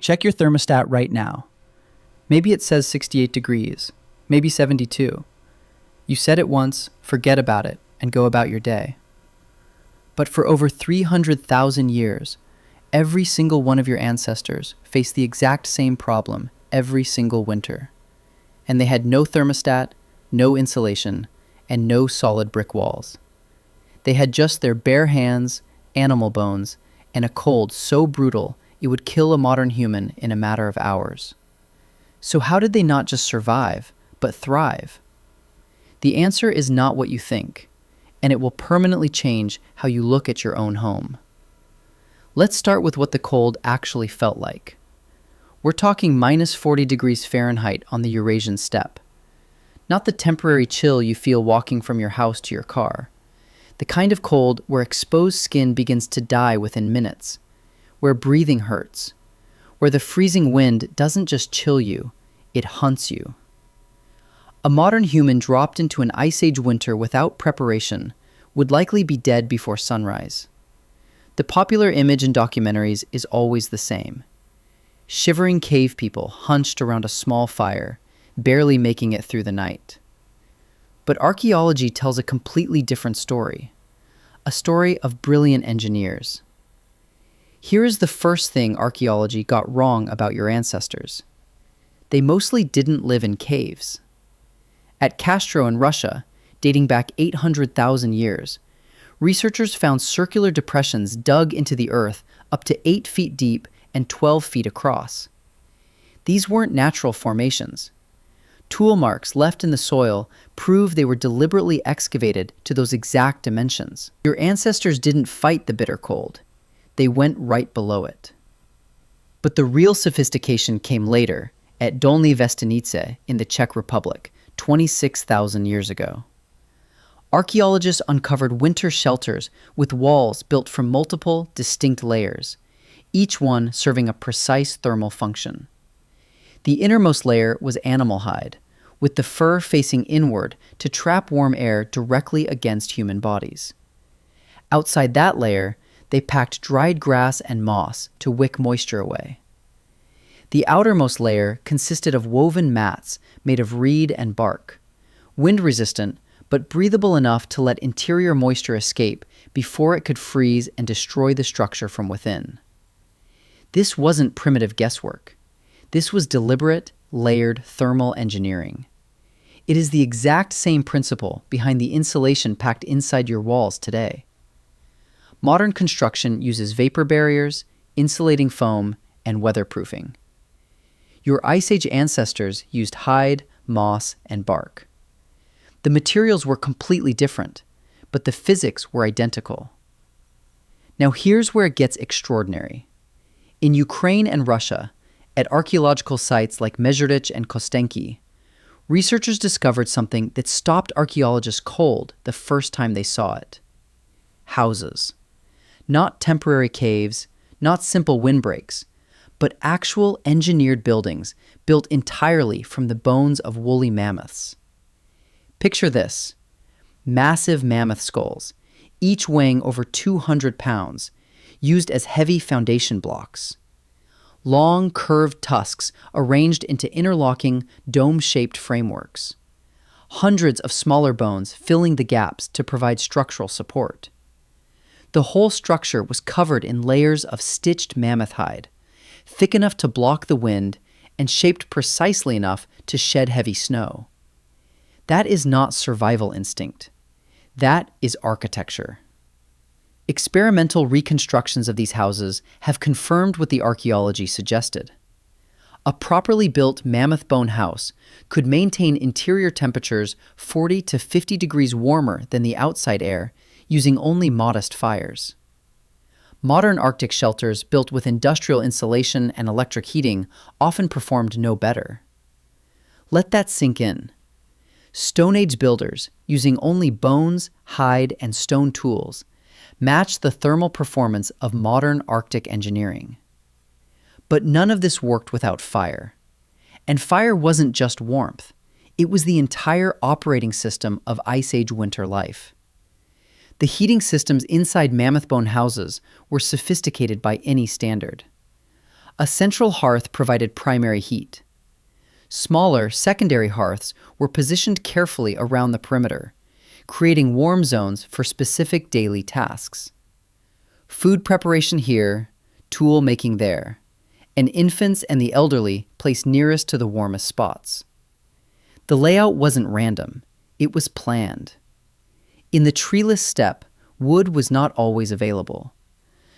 Check your thermostat right now. Maybe it says 68 degrees, maybe 72. You set it once, forget about it, and go about your day. But for over 300,000 years, every single one of your ancestors faced the exact same problem every single winter. And they had no thermostat, no insulation, and no solid brick walls. They had just their bare hands, animal bones, and a cold so brutal it would kill a modern human in a matter of hours. So how did they not just survive, but thrive? The answer is not what you think, and it will permanently change how you look at your own home. Let's start with what the cold actually felt like. We're talking minus 40 degrees Fahrenheit on the Eurasian steppe. Not the temporary chill you feel walking from your house to your car. The kind of cold where exposed skin begins to die within minutes, where breathing hurts, where the freezing wind doesn't just chill you, it hunts you. A modern human dropped into an Ice Age winter without preparation would likely be dead before sunrise. The popular image in documentaries is always the same. Shivering cave people hunched around a small fire, barely making it through the night. But archaeology tells a completely different story, a story of brilliant engineers. Here is the first thing archaeology got wrong about your ancestors. They mostly didn't live in caves. At Castro in Russia, dating back 800,000 years, researchers found circular depressions dug into the earth up to 8 feet deep and 12 feet across. These weren't natural formations. Tool marks left in the soil prove they were deliberately excavated to those exact dimensions. Your ancestors didn't fight the bitter cold. They went right below it. But the real sophistication came later, at Dolni Vestonice in the Czech Republic, 26,000 years ago. Archaeologists uncovered winter shelters with walls built from multiple, distinct layers, each one serving a precise thermal function. The innermost layer was animal hide, with the fur facing inward to trap warm air directly against human bodies. Outside that layer, they packed dried grass and moss to wick moisture away. The outermost layer consisted of woven mats made of reed and bark, wind-resistant but breathable enough to let interior moisture escape before it could freeze and destroy the structure from within. This wasn't primitive guesswork. This was deliberate, layered thermal engineering. It is the exact same principle behind the insulation packed inside your walls today. Modern construction uses vapor barriers, insulating foam, and weatherproofing. Your Ice Age ancestors used hide, moss, and bark. The materials were completely different, but the physics were identical. Now here's where it gets extraordinary. In Ukraine and Russia, at archaeological sites like Mammoth and Kostenki, researchers discovered something that stopped archaeologists cold the first time they saw it. Houses. Not temporary caves, not simple windbreaks, but actual engineered buildings built entirely from the bones of woolly mammoths. Picture this: massive mammoth skulls, each weighing over 200 pounds, used as heavy foundation blocks. Long, curved tusks arranged into interlocking, dome-shaped frameworks. Hundreds of smaller bones filling the gaps to provide structural support. The whole structure was covered in layers of stitched mammoth hide, thick enough to block the wind and shaped precisely enough to shed heavy snow. That is not survival instinct. That is architecture. Experimental reconstructions of these houses have confirmed what the archaeology suggested. A properly built mammoth bone house could maintain interior temperatures 40 to 50 degrees warmer than the outside air using only modest fires. Modern Arctic shelters built with industrial insulation and electric heating often performed no better. Let that sink in. Stone Age builders, using only bones, hide, and stone tools, matched the thermal performance of modern Arctic engineering. But none of this worked without fire. And fire wasn't just warmth. It was the entire operating system of Ice Age winter life. The heating systems inside mammoth bone houses were sophisticated by any standard. A central hearth provided primary heat. Smaller, secondary hearths were positioned carefully around the perimeter, creating warm zones for specific daily tasks. Food preparation here, tool making there, and infants and the elderly placed nearest to the warmest spots. The layout wasn't random, it was planned. In the treeless steppe, wood was not always available.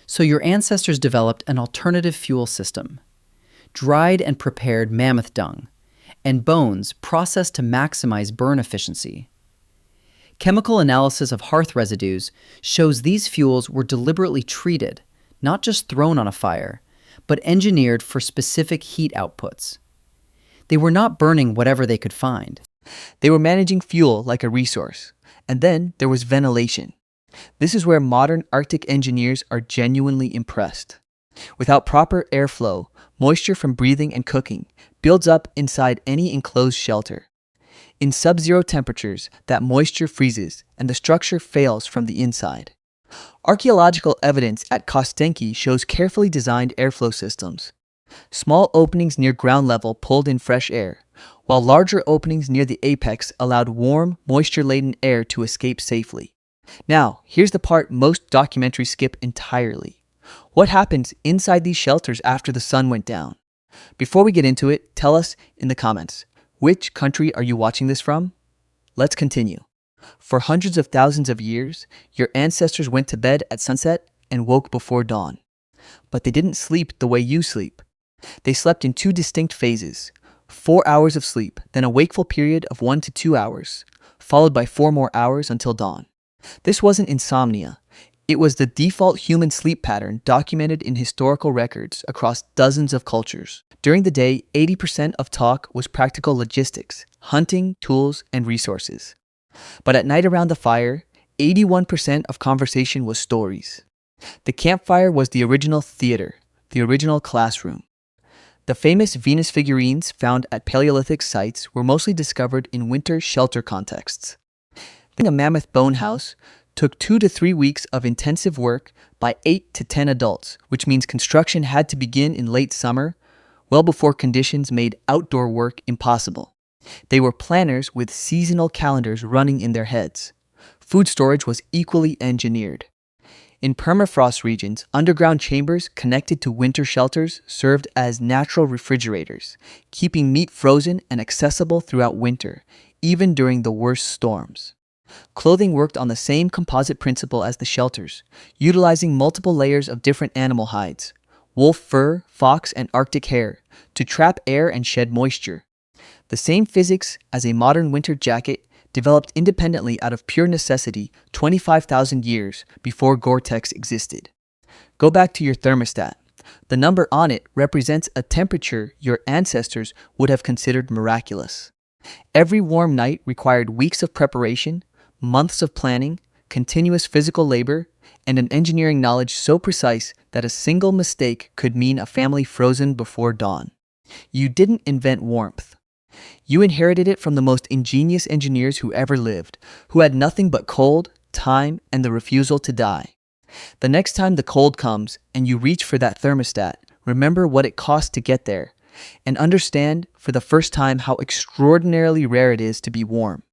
So your ancestors developed an alternative fuel system. Dried and prepared mammoth dung, and bones processed to maximize burn efficiency. Chemical analysis of hearth residues shows these fuels were deliberately treated, not just thrown on a fire, but engineered for specific heat outputs. They were not burning whatever they could find. They were managing fuel like a resource. And then there was ventilation. This is where modern Arctic engineers are genuinely impressed. Without proper airflow, moisture from breathing and cooking builds up inside any enclosed shelter. In sub-zero temperatures, that moisture freezes and the structure fails from the inside. Archaeological evidence at Kostenki shows carefully designed airflow systems. Small openings near ground level pulled in fresh air, while larger openings near the apex allowed warm, moisture-laden air to escape safely. Now, here's the part most documentaries skip entirely. What happens inside these shelters after the sun went down? Before we get into it, tell us in the comments, which country are you watching this from? Let's continue. For hundreds of thousands of years, your ancestors went to bed at sunset and woke before dawn. But they didn't sleep the way you sleep. They slept in two distinct phases. 4 hours of sleep, then a wakeful period of 1 to 2 hours, followed by 4 more hours until dawn. This wasn't insomnia. It was the default human sleep pattern documented in historical records across dozens of cultures. During the day, 80% of talk was practical logistics, hunting, tools, and resources. But at night around the fire, 81% of conversation was stories. The campfire was the original theater, the original classroom. The famous Venus figurines found at Paleolithic sites were mostly discovered in winter shelter contexts. A mammoth bone house took 2 to 3 weeks of intensive work by 8 to 10 adults, which means construction had to begin in late summer, well before conditions made outdoor work impossible. They were planners with seasonal calendars running in their heads. Food storage was equally engineered. In permafrost regions, underground chambers connected to winter shelters served as natural refrigerators, keeping meat frozen and accessible throughout winter, even during the worst storms. Clothing worked on the same composite principle as the shelters, utilizing multiple layers of different animal hides, wolf fur, fox, and Arctic hare, to trap air and shed moisture. The same physics as a modern winter jacket developed independently out of pure necessity 25,000 years before Gore-Tex existed. Go back to your thermostat. The number on it represents a temperature your ancestors would have considered miraculous. Every warm night required weeks of preparation, months of planning, continuous physical labor, and an engineering knowledge so precise that a single mistake could mean a family frozen before dawn. You didn't invent warmth. You inherited it from the most ingenious engineers who ever lived, who had nothing but cold, time, and the refusal to die. The next time the cold comes and you reach for that thermostat, remember what it cost to get there, and understand for the first time how extraordinarily rare it is to be warm.